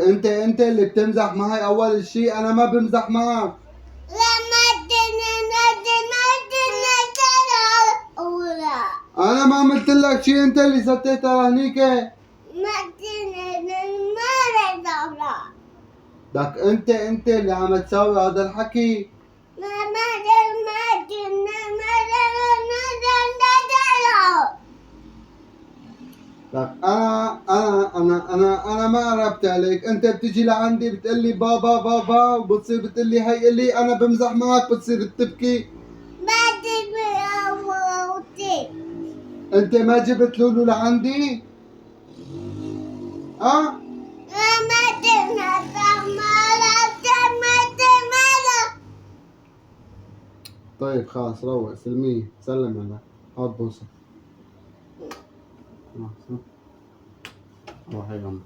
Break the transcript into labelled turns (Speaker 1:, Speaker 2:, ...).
Speaker 1: انت اللي بتمزح معي اول شيء، انا ما بمزح معك. انا ما عملت لك شيء، انت اللي ستيت على هنيك. لك انت اللي عم تساوي هذا الحكي. لك انا ما قربت عليك، انت بتجي لعندي بتقلي بابا بابا، وبتصير بتقلي هي قلي انا بمزح معك، بتصير تبكي. انت ما جبت لولو لعندي؟ اه طيب خلاص روق، سلميه، سلم على هات بوسه. روح يلا.